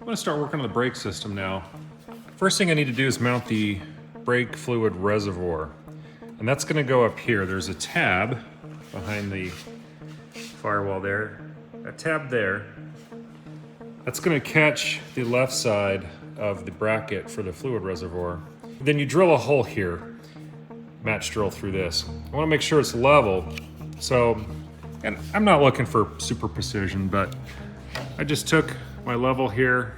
I'm gonna start working on the brake system now. First thing I need to do is mount the brake fluid reservoir. And that's gonna go up here. There's a tab behind the firewall there. A tab there. That's gonna catch the left side of the bracket for the fluid reservoir. Then you drill a hole here. Match drill through this. I wanna make sure it's level. So, and I'm not looking for super precision, but I just took my level here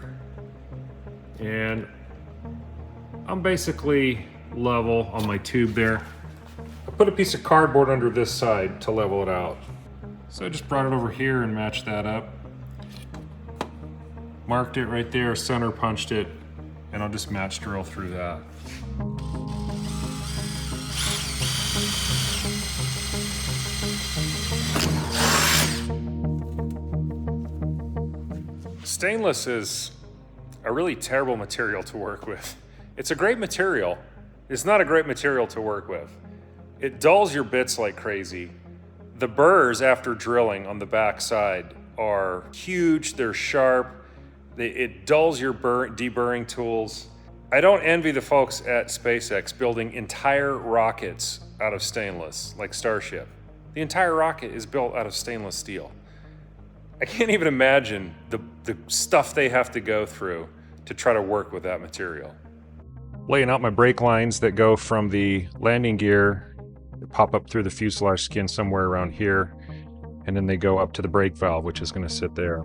and I'm basically level on my tube there. I put a piece of cardboard under this side to level it out. So I just brought it over here and matched that up. Marked it right there, center punched it, and I'll just match drill through that. Stainless is a really terrible material to work with. It's a great material. It's not a great material to work with. It dulls your bits like crazy. The burrs after drilling on the back side are huge, they're sharp. It dulls your deburring tools. I don't envy the folks at SpaceX building entire rockets out of stainless, like Starship. The entire rocket is built out of stainless steel. I can't even imagine the stuff they have to go through to try to work with that material. Laying out my brake lines that go from the landing gear, they pop up through the fuselage skin somewhere around here, and then they go up to the brake valve, which is going to sit there.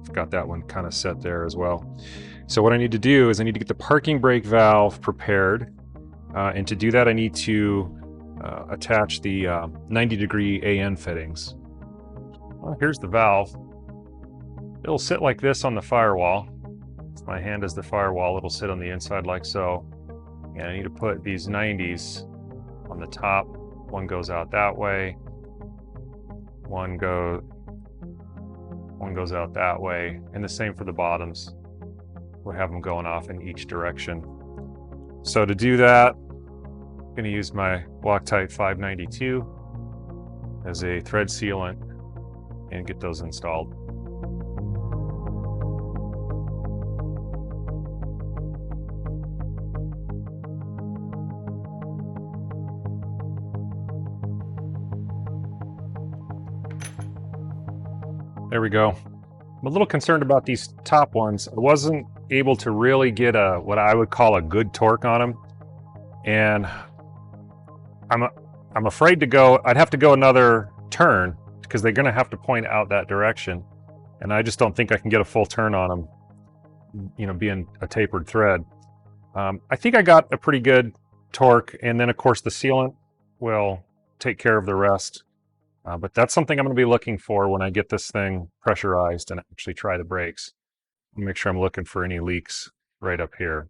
I've got that one kind of set there as well. So what I need to do is I need to get the parking brake valve prepared, and to do that I need to attach the 90-degree AN fittings. Well, here's the valve. It'll sit like this on the firewall. My hand is the firewall. It'll sit on the inside like so. And I need to put these 90s on the top. One goes out that way. One goes out that way. And the same for the bottoms. We'll have them going off in each direction. So to do that, I'm going to use my Loctite 592 as a thread sealant and get those installed. There we go. I'm a little concerned about these top ones. I wasn't able to really get what I would call a good torque on them. And I'm afraid to go, I'd have to go another turn because they're gonna have to point out that direction. And I just don't think I can get a full turn on them, you know, being a tapered thread. I think I got a pretty good torque, and then of course the sealant will take care of the rest. But that's something I'm going to be looking for when I get this thing pressurized and actually try the brakes. I'll make sure I'm looking for any leaks right up here.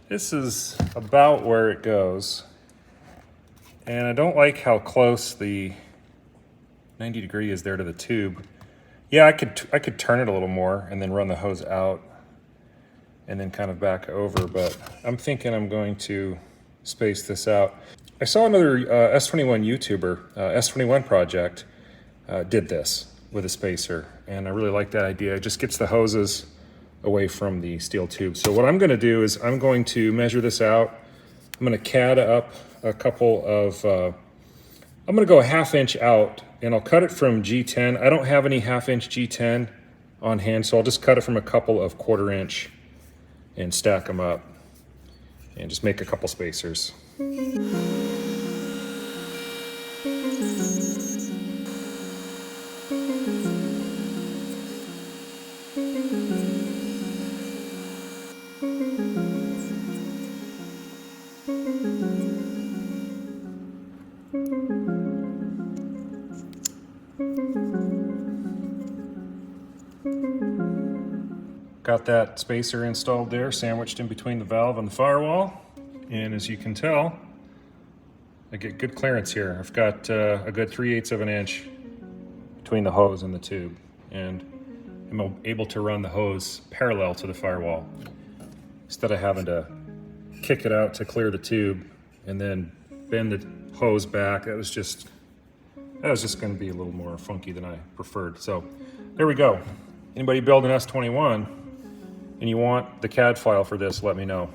This is about where it goes. And I don't like how close the 90 degree is there to the tube. Yeah, I could turn it a little more and then run the hose out and then kind of back over, but I'm thinking I'm going to space this out. I saw another S-21 YouTuber, S-21 Project, did this with a spacer, and I really like that idea. It just gets the hoses away from the steel tube. So what I'm going to do is I'm going to measure this out. I'm going to CAD up a couple of, I'm going to go a 1/2 inch out, and I'll cut it from G10. I don't have any 1/2 inch G10 on hand, so I'll just cut it from a couple of 1/4 inch and stack them up and just make a couple spacers. Got that spacer installed there, sandwiched in between the valve and the firewall. And as you can tell, I get good clearance here. I've got a good 3/8 of an inch between the hose and the tube. And I'm able to run the hose parallel to the firewall instead of having to kick it out to clear the tube and then bend the hose back. That was just going to be a little more funky than I preferred. So there we go. Anybody building S-21, and you want the CAD file for this, let me know.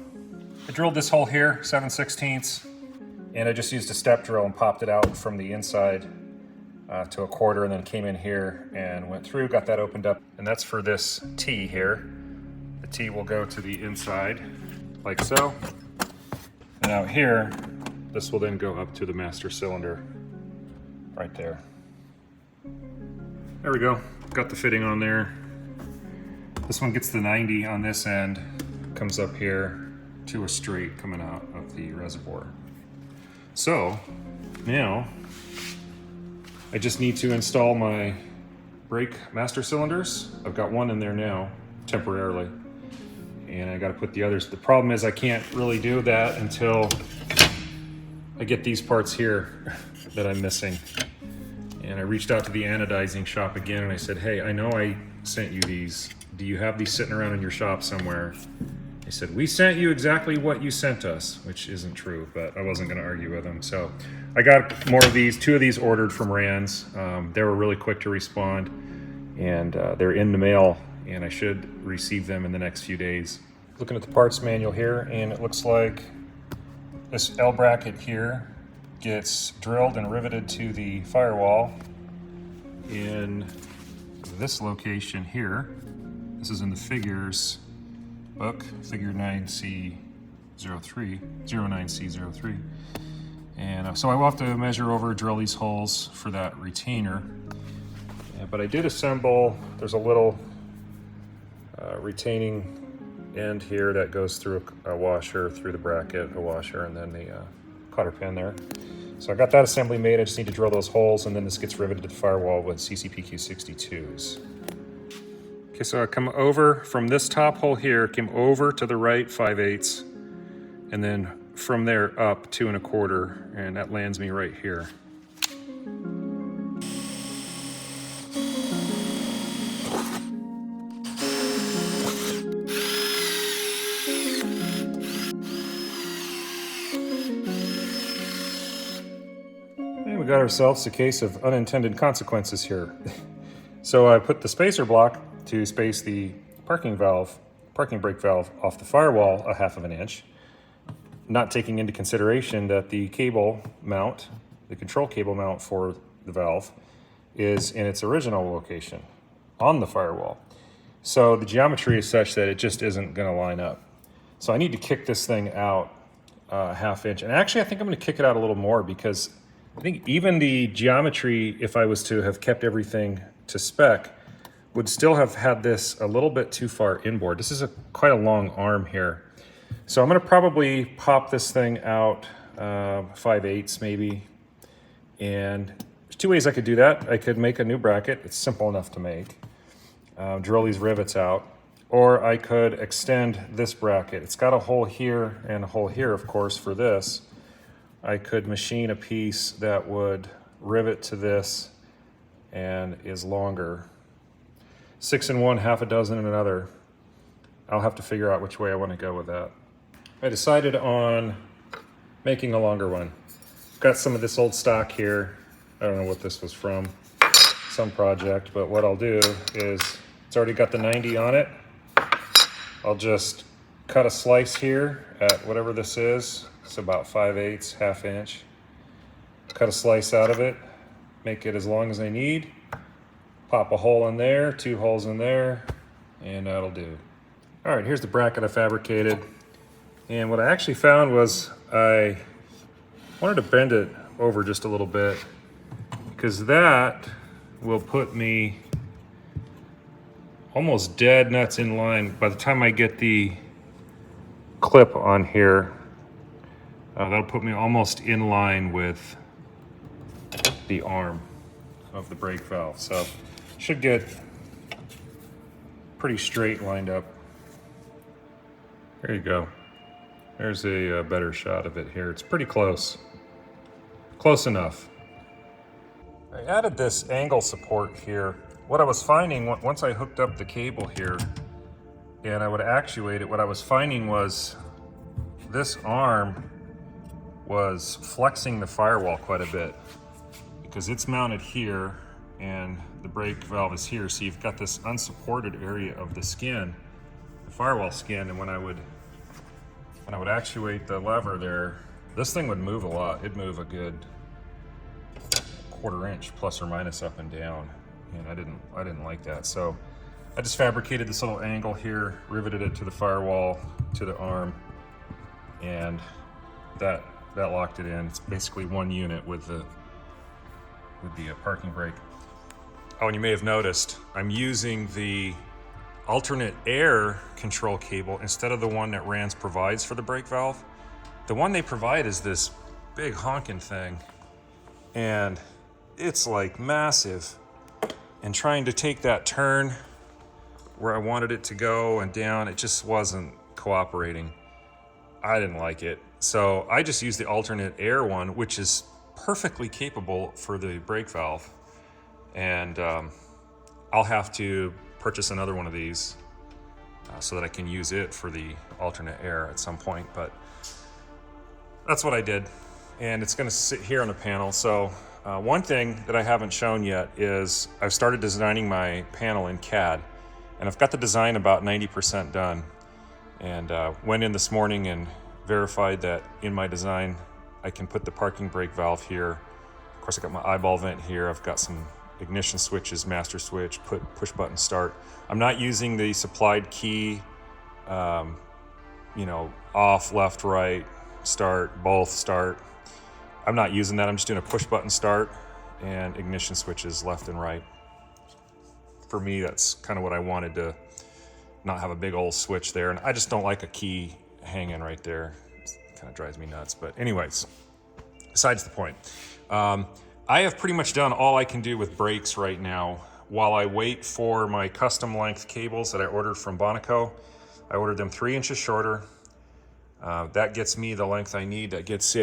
I drilled this hole here, 7/16, and I just used a step drill and popped it out from the inside to a quarter, and then came in here and went through, got that opened up, and that's for this T here. The T will go to the inside, like so. And out here, this will then go up to the master cylinder, right there. There we go, got the fitting on there. This one gets the 90 on this end, comes up here to a straight coming out of the reservoir. So now I just need to install my brake master cylinders. I've got one in there now, temporarily, and I got to put the others. The problem is I can't really do that until I get these parts here that I'm missing. And I reached out to the anodizing shop again and I said, hey, I know I sent you these. Do you have these sitting around in your shop somewhere? They said, we sent you exactly what you sent us, which isn't true, but I wasn't going to argue with them. So I got more of these, 2 of these ordered from RANS. They were really quick to respond, and they're in the mail, and I should receive them in the next few days. Looking at the parts manual here, and it looks like this L bracket here gets drilled and riveted to the firewall in this location here. This is in the figures book, figure 9C03, 09C03. And so I will have to measure over, drill these holes for that retainer. But I did assemble, there's a little retaining end here that goes through a washer, through the bracket, a washer, and then the cotter pin there. So I got that assembly made. I just need to drill those holes, and then this gets riveted to the firewall with CCPQ 62s. Okay, so I come over from this top hole here, came over to the right 5/8, and then from there up 2 1/4, and that lands me right here. And we got ourselves a case of unintended consequences here. So I put the spacer block to space the parking brake valve off the firewall 1/2 inch, not taking into consideration that the cable mount, the control cable mount for the valve, is in its original location on the firewall. So the geometry is such that it just isn't going to line up. So I need to kick this thing out 1/2 inch. And actually, I think I'm going to kick it out a little more, because I think even the geometry, if I was to have kept everything to spec, would still have had this a little bit too far inboard. This is quite a long arm here. So I'm going to probably pop this thing out 5/8 maybe. And there's 2 ways I could do that. I could make a new bracket. It's simple enough to make. Drill these rivets out. Or I could extend this bracket. It's got a hole here and a hole here, of course, for this. I could machine a piece that would rivet to this and is longer. 6 in one, 1/2 in another. I'll have to figure out which way I want to go with that. I decided on making a longer one. Got some of this old stock here. I don't know what this was from, some project, but what I'll do is, it's already got the 90 on it. I'll just cut a slice here at whatever this is. It's about 5/8, 1/2 inch. Cut a slice out of it, make it as long as I need. Pop a hole in there, 2 holes in there, and that'll do. All right, here's the bracket I fabricated. And what I actually found was I wanted to bend it over just a little bit, because that will put me almost dead nuts in line by the time I get the clip on here. That'll put me almost in line with the arm of the brake valve. So should get pretty straight lined up. There you go. There's a better shot of it here. It's pretty close. Close enough. I added this angle support here. What I was finding, once I hooked up the cable here and I would actuate it, what I was finding was this arm was flexing the firewall quite a bit, because it's mounted here and the brake valve is here. So you've got this unsupported area of the skin. firewall skin, and when I would actuate the lever there, this thing would move a lot. It'd move a good 1/4 inch plus or minus up and down, and I didn't like that. So I just fabricated this little angle here, riveted it to the firewall, to the arm, and that locked it in. It's basically one unit with the parking brake. Oh, and you may have noticed I'm using the alternate air control cable instead of the one that RANS provides for the brake valve. The one they provide is this big honking thing, and it's like massive. And trying to take that turn where I wanted it to go and down, it just wasn't cooperating. I didn't like it. So I just used the alternate air one, which is perfectly capable for the brake valve. And I'll have to purchase another one of these so that I can use it for the alternate air at some point. But that's what I did. And it's gonna sit here on the panel. So one thing that I haven't shown yet is I've started designing my panel in CAD. And I've got the design about 90% done. And went in this morning and verified that in my design, I can put the parking brake valve here. Of course, I got my eyeball vent here. I've got some ignition switches, master switch, push button start. I'm not using the supplied key, off, left, right, start, both start. I'm not using that. I'm just doing a push button start and ignition switches left and right. For me, that's kind of what I wanted, to not have a big old switch there. And I just don't like a key hanging right there. It kind of drives me nuts. But anyways, besides the point. I have pretty much done all I can do with brakes right now while I wait for my custom length cables that I ordered from Bonico. I ordered them 3 inches shorter. That gets me the length I need. That gets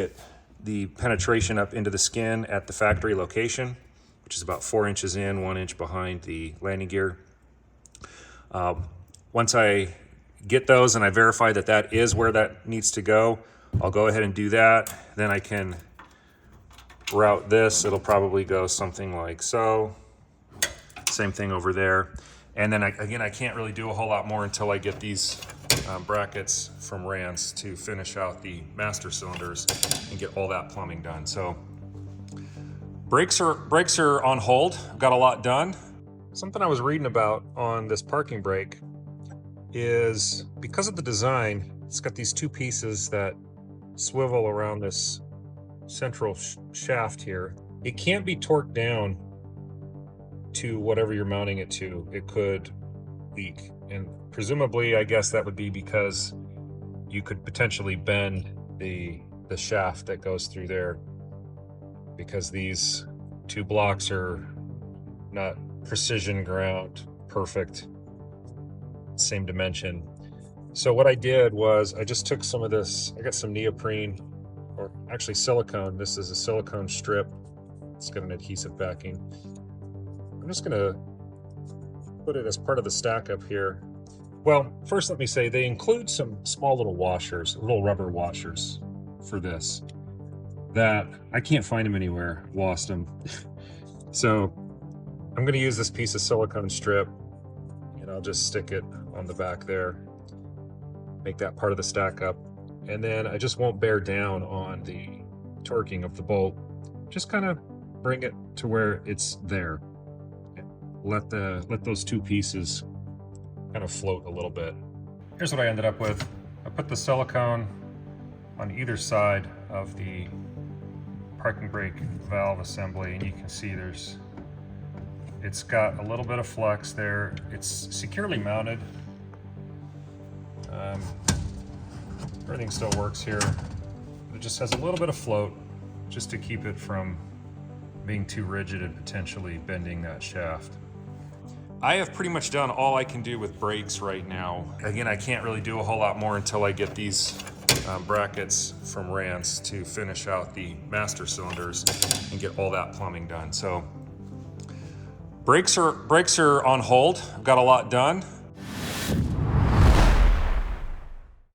the penetration up into the skin at the factory location, which is about 4 inches in, 1 inch behind the landing gear. Once I get those and I verify that that is where that needs to go, I'll go ahead and do that. Then I can route this. It'll probably go something like so. Same thing over there. And then I can't really do a whole lot more until I get these brackets from RANS to finish out the master cylinders and get all that plumbing done. So brakes are on hold. I've got a lot done. Something I was reading about on this parking brake is because of the design, it's got these two pieces that swivel around this central shaft here. It can't be torqued down to whatever you're mounting it to. It could leak, and presumably I guess that would be because you could potentially bend the shaft that goes through there, because these two blocks are not precision ground perfect, same dimension. So what I did was I just took some of this, I got some neoprene, or actually silicone. This is a silicone strip. It's got an adhesive backing. I'm just gonna put it as part of the stack up here. Well, first let me say they include some small little washers, little rubber washers for this that I can't find them anywhere. Lost them. So I'm gonna use this piece of silicone strip and I'll just stick it on the back there, make that part of the stack up. And then I just won't bear down on the torquing of the bolt. Just kind of bring it to where it's there. Let those two pieces kind of float a little bit. Here's what I ended up with. I put the silicone on either side of the parking brake valve assembly, and you can see it's got a little bit of flex there. It's securely mounted. Everything still works here. It just has a little bit of float just to keep it from being too rigid and potentially bending that shaft. I have pretty much done all I can do with brakes right now. Again, I can't really do a whole lot more until I get these brackets from RANS to finish out the master cylinders and get all that plumbing done. So brakes are on hold. I've got a lot done.